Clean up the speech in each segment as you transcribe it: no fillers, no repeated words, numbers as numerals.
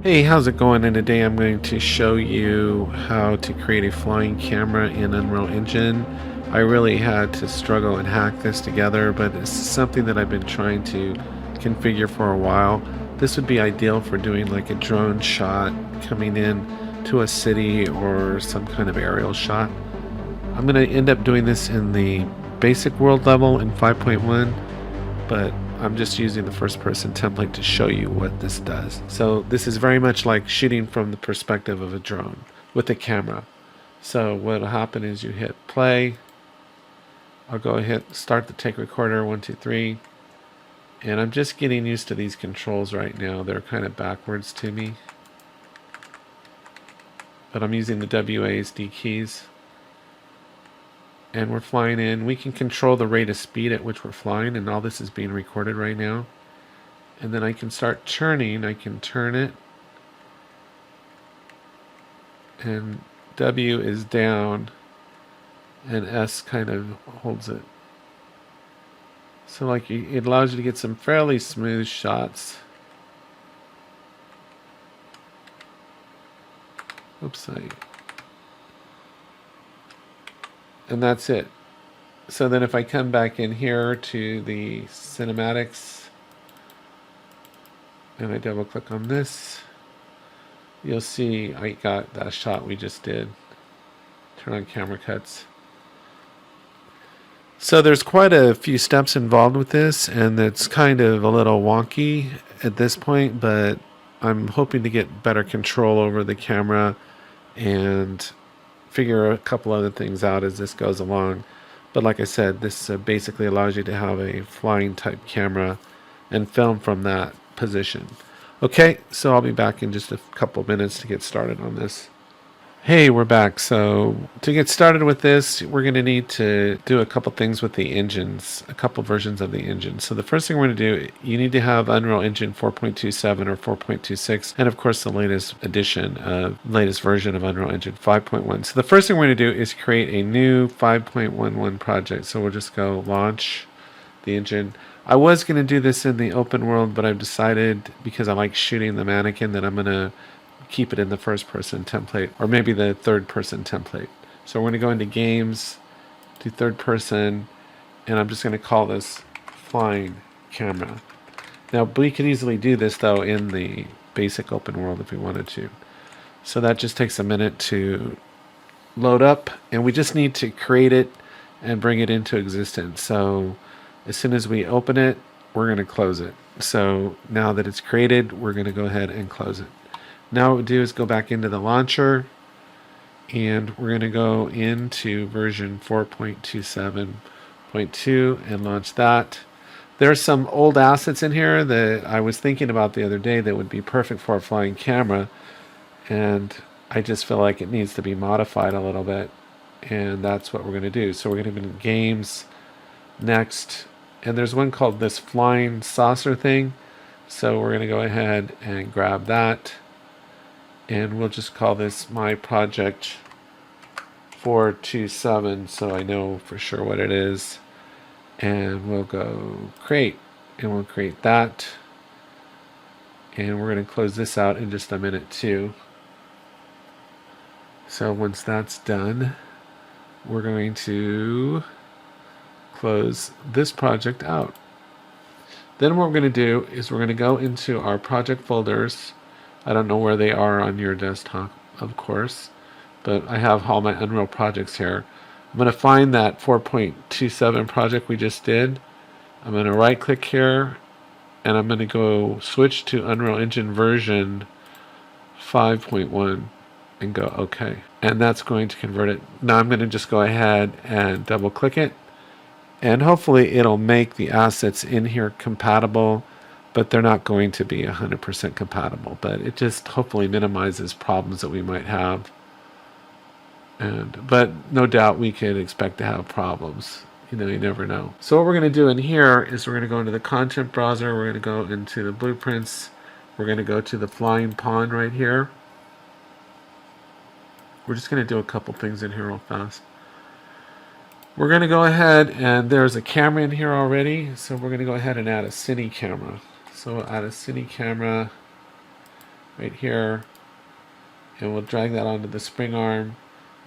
Hey, how's it going? And today I'm going to show you how to create a flying camera in Unreal Engine. I really had to struggle and hack this together, but it's something that I've been trying to configure for a while. This would be ideal for doing like a drone shot coming in to a city or some kind of aerial shot. I'm going to end up doing this in the basic world level in 5.1, but I'm just using the first person template to show you what this does. So this is very much like shooting from the perspective of a drone with a camera. So what will happen is you hit play. I'll go ahead, start the take recorder, 1, 2, 3. And I'm just getting used to these controls right now. They're kind of backwards to me. But I'm using the WASD keys. And we're flying in. We can control the rate of speed at which we're flying, and all this is being recorded right now. And then I can start turning. I can turn it, and W is down and S kind of holds it. So like it allows you to get some fairly smooth shots. Oops, and that's it. So then if I come back in here to the cinematics and I double click on this, you'll see I got that shot we just did. Turn on camera cuts. So there's quite a few steps involved with this, and it's kind of a little wonky at this point, but I'm hoping to get better control over the camera and figure a couple other things out as this goes along. But like I said, this basically allows you to have a flying type camera and film from that position. Okay, so I'll be back in just a couple minutes to get started on this. Hey, we're back. So to get started with this, we're going to need to do a couple things with the engines, a couple versions of the engine. So the first thing we're going to do, you need to have Unreal Engine 4.27 or 4.26, and of course the latest edition, latest version of Unreal Engine 5.1. So the first thing we're going to do is create a new 5.11 project. So we'll just go launch the engine. I was going to do this in the open world, but I've decided, because I like shooting the mannequin, that I'm going to keep it in the first person template, or maybe the third person template. So we're going to go into games, do third person, and I'm just going to call this flying camera. Now we could easily do this though in the basic open world if we wanted to. So that just takes a minute to load up, and we just need to create it and bring it into existence. So as soon as we open it, we're going to close it. So now that it's created, we're going to go ahead and close it. Now what we'll do is go back into the launcher, and we're going to go into version 4.27.2 and launch that. There's some old assets in here that I was thinking about the other day that would be perfect for a flying camera, and I just feel like it needs to be modified a little bit, and that's what we're going to do. So we're going to go to games next, and there's one called this flying saucer thing. So we're going to go ahead and grab that, and we'll just call this my project 427 so I know for sure what it is. And we'll go create, and we'll create that. And we're going to close this out in just a minute too. So once that's done, we're going to close this project out. Then what we're going to do is we're going to go into our project folders. I don't know where they are on your desktop, of course, but I have all my Unreal projects here. I'm going to find that 4.27 project we just did. I'm going to right click here, and I'm going to go switch to Unreal Engine version 5.1 and go OK. And that's going to convert it. Now I'm going to just go ahead and double click it, and hopefully it'll make the assets in here compatible, but they're not going to be 100% compatible. But it just hopefully minimizes problems that we might have. But no doubt we could expect to have problems. You know, you never know. So what we're going to do in here is we're going to go into the content browser. We're going to go into the blueprints. We're going to go to the flying pond right here. We're just going to do a couple things in here real fast. We're going to go ahead, and there's a camera in here already, so we're going to go ahead and add a cine camera. So we'll add a cine camera, right here, and we'll drag that onto the spring arm,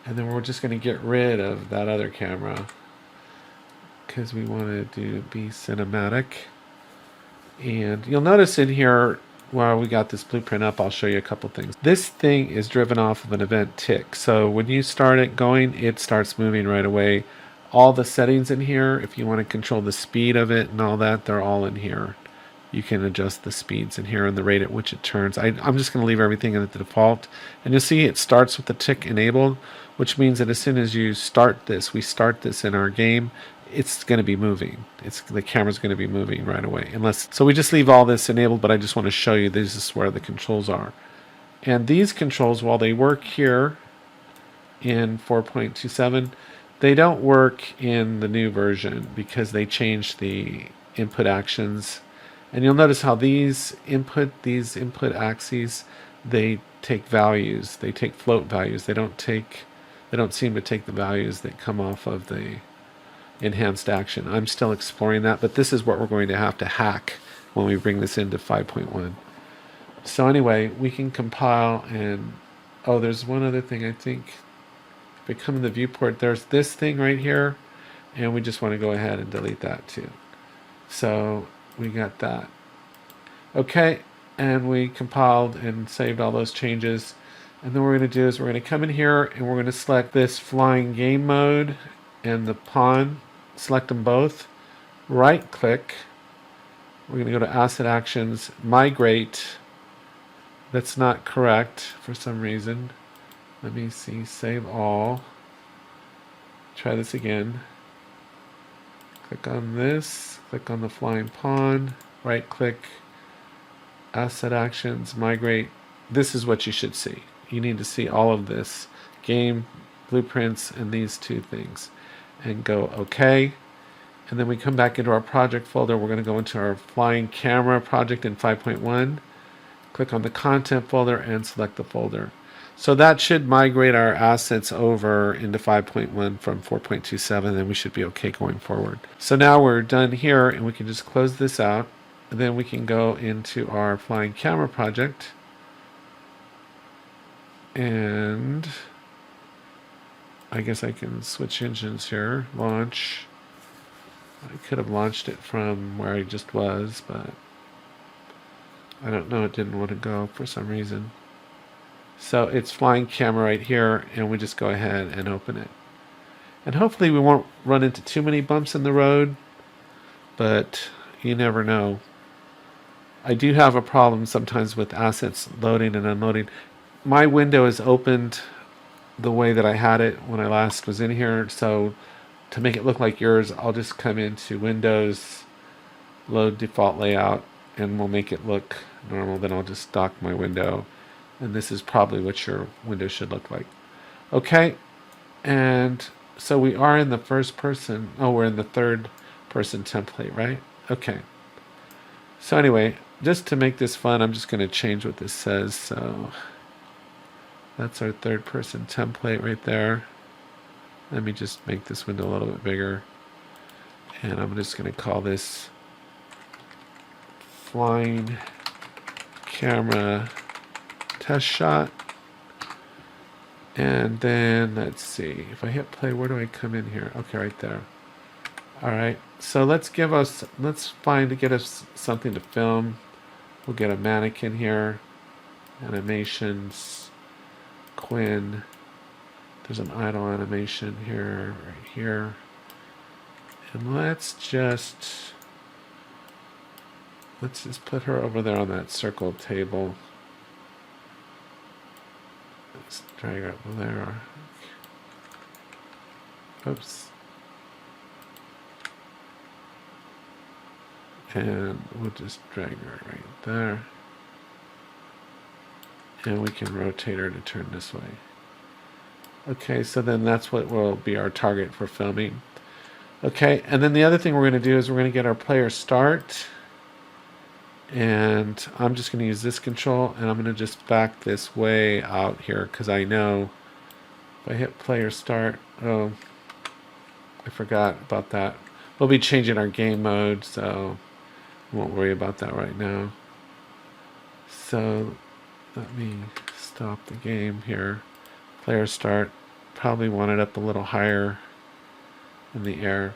and then we're just going to get rid of that other camera because we want to be cinematic. And you'll notice in here, while we got this blueprint up, I'll show you a couple things. This thing is driven off of an event tick. So when you start it going, it starts moving right away. All the settings in here, if you want to control the speed of it and all that, they're all in here. You can adjust the speeds in here and the rate at which it turns. I'm just going to leave everything at the default. And you'll see it starts with the tick enabled, which means that as soon as you start this, we start this in our game, it's going to be moving. The camera's going to be moving right away. So we just leave all this enabled, but I just want to show you this is where the controls are. And these controls, while they work here in 4.27, they don't work in the new version because they changed the input actions. And you'll notice how these input axes, they take values. They take float values. They don't seem to take the values that come off of the enhanced action. I'm still exploring that, but this is what we're going to have to hack when we bring this into 5.1. So anyway, we can compile, and oh, there's one other thing. I think if we come in the viewport, there's this thing right here, and we just want to go ahead and delete that too. So we got that. Okay, and we compiled and saved all those changes. And then what we're going to do is we're going to come in here and we're going to select this flying game mode and the pawn. Select them both. Right click. We're going to go to asset actions, migrate. That's not correct for some reason. Let me see, save all. Try this again. Click on this, click on the flying pawn, right click, asset actions, migrate. This is what you should see. You need to see all of this. Game, blueprints, and these two things. And go OK. And then we come back into our project folder. We're going to go into our flying camera project in 5.1. Click on the content folder and select the folder. So that should migrate our assets over into 5.1 from 4.27, and we should be okay going forward. So now we're done here, and we can just close this out. And then we can go into our flying camera project. And I guess I can switch engines here. Launch. I could have launched it from where I just was, but I don't know. It didn't want to go for some reason. So it's flying camera right here, and we just go ahead and open it. And hopefully we won't run into too many bumps in the road, but you never know. I do have a problem sometimes with assets loading and unloading. My window is opened the way that I had it when I last was in here, so to make it look like yours, I'll just come into Windows, load default layout, and we'll make it look normal. Then I'll just dock my window. And this is probably what your window should look like. Okay, and so we are in the first person. Oh, we're in the third person template, right? Okay. So anyway, just to make this fun, I'm just going to change what this says. So that's our third person template right there. Let me just make this window a little bit bigger. And I'm just going to call this flying camera test shot. And then let's see, if I hit play, where do I come in here? Okay, right there. All right, so let's get us something to film. We'll get a mannequin here, animations, Quinn. There's an idle animation here, right here. And let's just put her over there on that circle table. Let's drag her up there. Oops. And we'll just drag her right there. And we can rotate her to turn this way. Okay, so then that's what will be our target for filming. Okay, and then the other thing we're going to do is we're going to get our player start. And I'm just going to use this control, and I'm going to just back this way out here because I know if I hit player start, oh, I forgot about that. We'll be changing our game mode, so won't worry about that right now. So Let me stop the game here. Player start. Probably want it up a little higher in the air.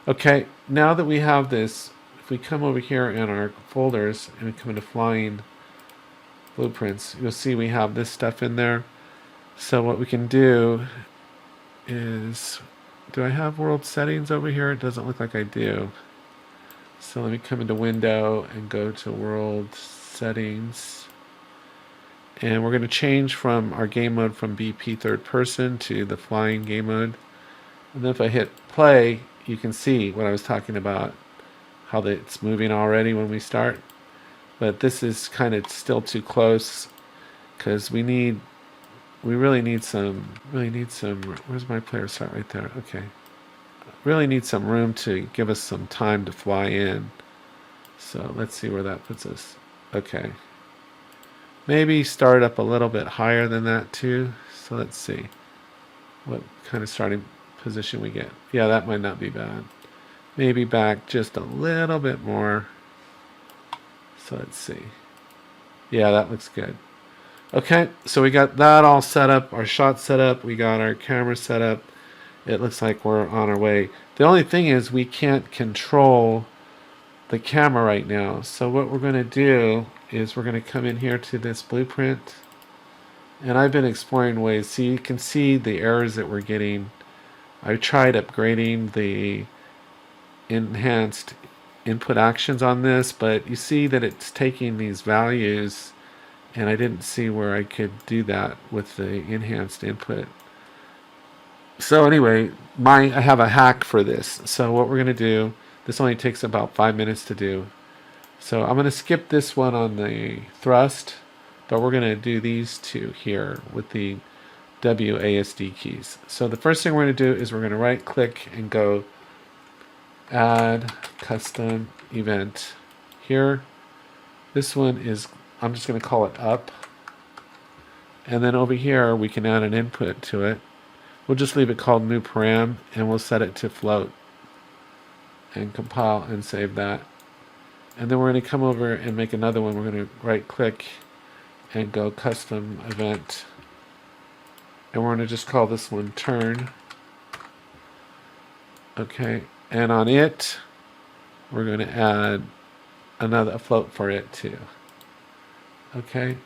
Okay, now that we have this, if we come over here in our folders and we come into flying blueprints, you'll see we have this stuff in there. So what we can do is, do I have world settings over here? It doesn't look like I do. So let me come into window and go to world settings. And we're going to change from our game mode from BP third person to the flying game mode. And then if I hit play, you can see what I was talking about, how it's moving already when we start. But this is kind of still too close because we really need some, where's my player start right there? Okay. Really need some room to give us some time to fly in. So let's see where that puts us. Okay. Maybe start up a little bit higher than that too. So let's see what kind of starting position we get. Yeah, that might not be bad. Maybe back just a little bit more. So let's see. Yeah, that looks good. Okay, so we got that all set up, our shot set up, we got our camera set up. It looks like we're on our way. The only thing is we can't control the camera right now. So what we're going to do is we're going to come in here to this blueprint. And I've been exploring ways. So you can see the errors that we're getting. I tried upgrading the enhanced input actions on this, but you see that it's taking these values, and I didn't see where I could do that with the enhanced input. So anyway, I have a hack for this. So what we're going to do, this only takes about 5 minutes to do. So I'm going to skip this one on the thrust, but we're going to do these two here with the WASD keys. So the first thing we're going to do is we're going to right click and go add custom event here. This one is, I'm just going to call it up. And then over here we can add an input to it. We'll just leave it called new param and we'll set it to float and compile and save that. And then we're going to come over and make another one. We're going to right click and go custom event. And we're going to just call this one turn. Okay. And on it, we're going to add a float for it too. Okay.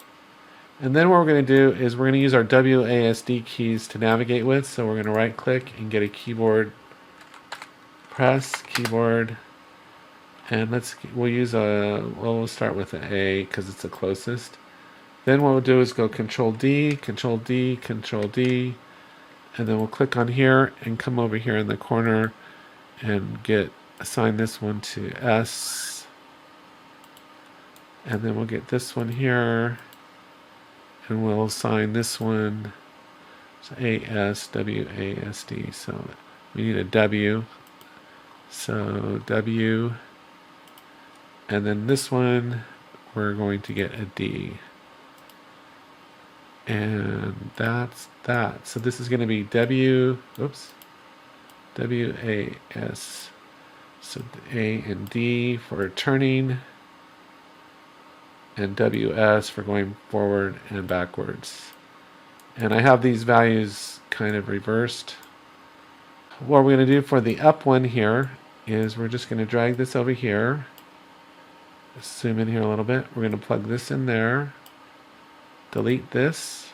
And then what we're going to do is we're going to use our WASD keys to navigate with. So we're going to right click and get a keyboard press, keyboard. And we'll start with an A because it's the closest. Then what we'll do is go Control D, Control D, Control D. And then we'll click on here and come over here in the corner and assign this one to S. And then we'll get this one here. And we'll assign this one to ASWASD. So we need a W. So W. And then this one, we're going to get a D. And that's that. So this is going to be WAS. So A and D for turning. And WS for going forward and backwards. And I have these values kind of reversed. What we're going to do for the up one here is we're just going to drag this over here. Zoom in here a little bit. We're going to plug this in there. Delete this.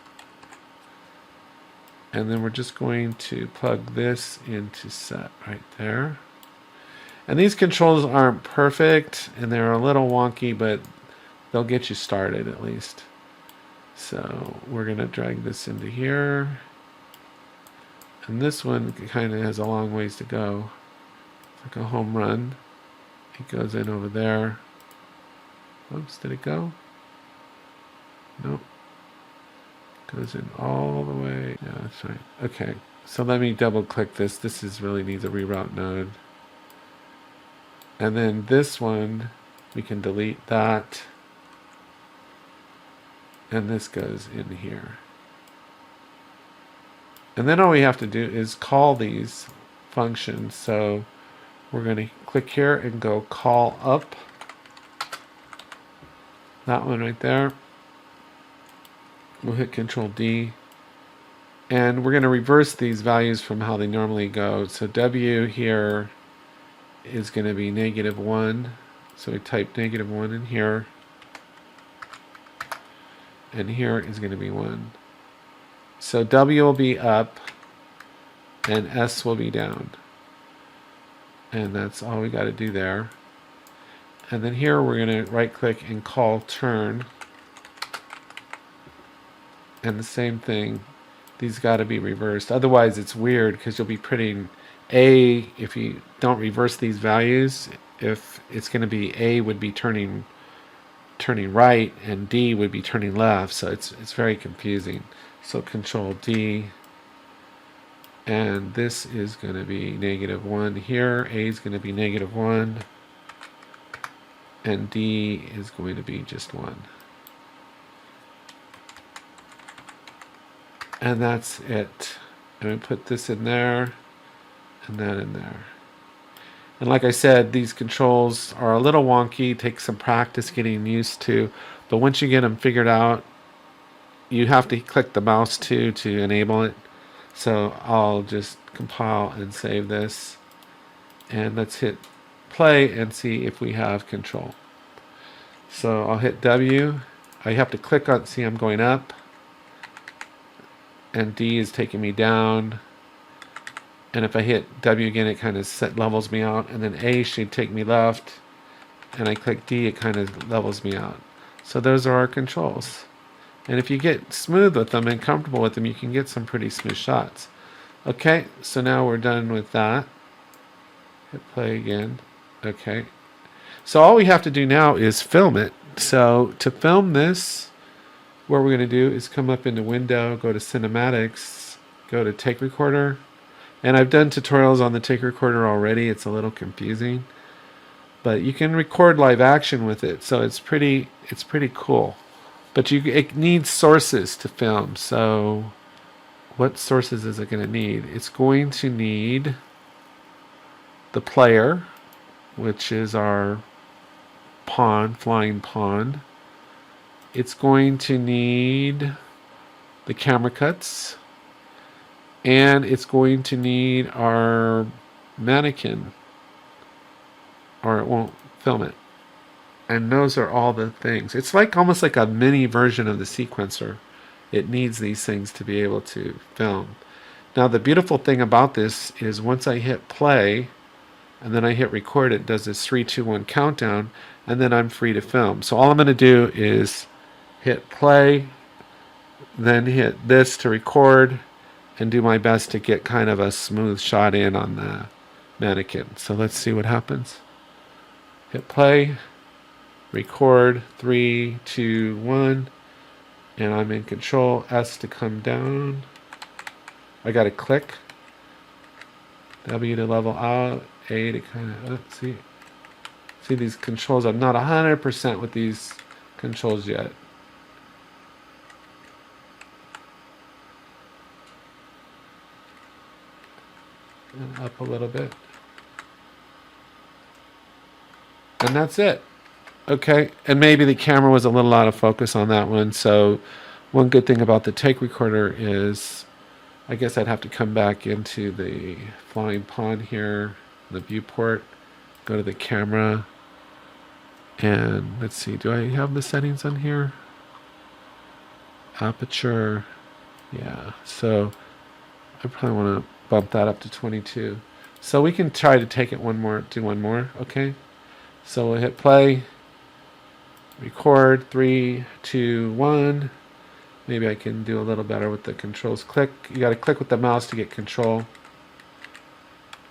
And then we're just going to plug this into set right there. And these controls aren't perfect and they're a little wonky, but they'll get you started at least. So we're going to drag this into here. And this one kind of has a long ways to go. It's like a home run. It goes in over there. Oops, did it go? Nope. Goes in all the way. Yeah, that's right. Okay, so let me double click this. This really needs a reroute node. And then this one, we can delete that. And this goes in here. And then all we have to do is call these functions. So we're going to click here and go call up. That one right there. We'll hit Control D. And we're going to reverse these values from how they normally go. So W here is going to be -1. So we type -1 in here. And here is going to be 1. So W will be up and S will be down. And that's all we got to do there. And then here we're going to right click and call turn. And the same thing, these got to be reversed. Otherwise it's weird because you'll be printing A, if you don't reverse these values, if it's going to be A would be turning right and D would be turning left, so it's very confusing. So Control D, and this is going to be -1 here, A is going to be -1, and D is going to be just 1. And that's it. And we put this in there and that in there. And like I said, these controls are a little wonky, take some practice getting used to, but once you get them figured out, you have to click the mouse too to enable it. So I'll just compile and save this, and let's hit play and see if we have control. So I'll hit W. I have to click on, see I'm going up, and D is taking me down. And if I hit W again, it kind of levels me out. And then A should take me left. And I click D, it kind of levels me out. So those are our controls. And if you get smooth with them and comfortable with them, you can get some pretty smooth shots. Okay, so now we're done with that. Hit play again. Okay. So all we have to do now is film it. So to film this, what we're going to do is come up into Window, go to Cinematics, go to Take Recorder. And I've done tutorials on the Take Recorder already. It's a little confusing, but you can record live action with it, so it's pretty cool. But it needs sources to film. So what sources is it going to need? It's going to need the player, which is our pawn, flying pawn. It's going to need the camera cuts, and it's going to need our mannequin, or it won't film it. And those are all the things. It's like almost like a mini version of the sequencer. It needs these things to be able to film. Now the beautiful thing about this is once I hit play and then I hit record, it does this 3, 2, 1 countdown, and then I'm free to film. So all I'm going to do is hit play, then hit this to record, and do my best to get kind of a smooth shot in on the mannequin. So let's see what happens. Hit play, record, 3, 2, 1, and I'm in control. S to come down. I got to click. W to level out. A to kind of see these controls. I'm not 100% with these controls yet. And up a little bit. And that's it. Okay, and maybe the camera was a little out of focus on that one. So one good thing about the Take Recorder is I guess I'd have to come back into the flying pawn here, the viewport, go to the camera, and let's see, do I have the settings on here? Aperture, yeah, so I probably want to bump that up to 22. So we can try to take it do one more, okay? So we'll hit play, record, 3, 2, 1. Maybe I can do a little better with the controls. Click, you got to click with the mouse to get control.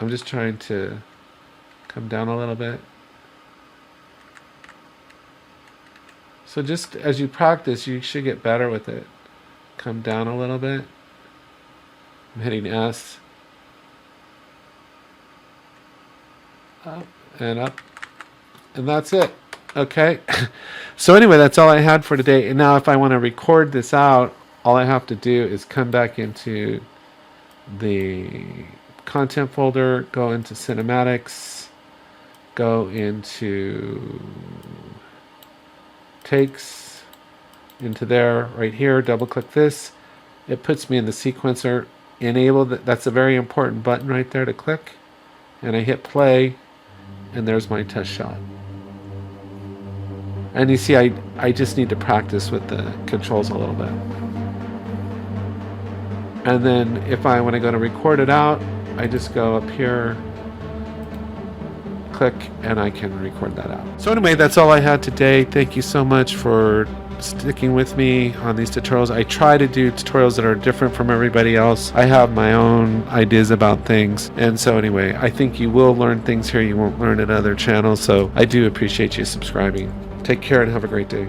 I'm just trying to come down a little bit. So just as you practice, you should get better with it. Come down a little bit. I'm hitting S. Up and up. And that's it. Okay. So anyway, that's all I had for today. And now if I want to record this out, all I have to do is come back into the content folder, go into cinematics, go into takes, into there right here, double click this. It puts me in the sequencer. Enable, that's a very important button right there to click. And I hit play, and there's my test shot. And you see, I just need to practice with the controls a little bit. And then if I want to go to record it out, I just go up here, click, and I can record that out. So anyway, that's all I had today. Thank you so much for sticking with me on these tutorials. I try to do tutorials that are different from everybody else. I have my own ideas about things. And so anyway, I think you will learn things here you won't learn at other channels. So I do appreciate you subscribing. Take care and have a great day.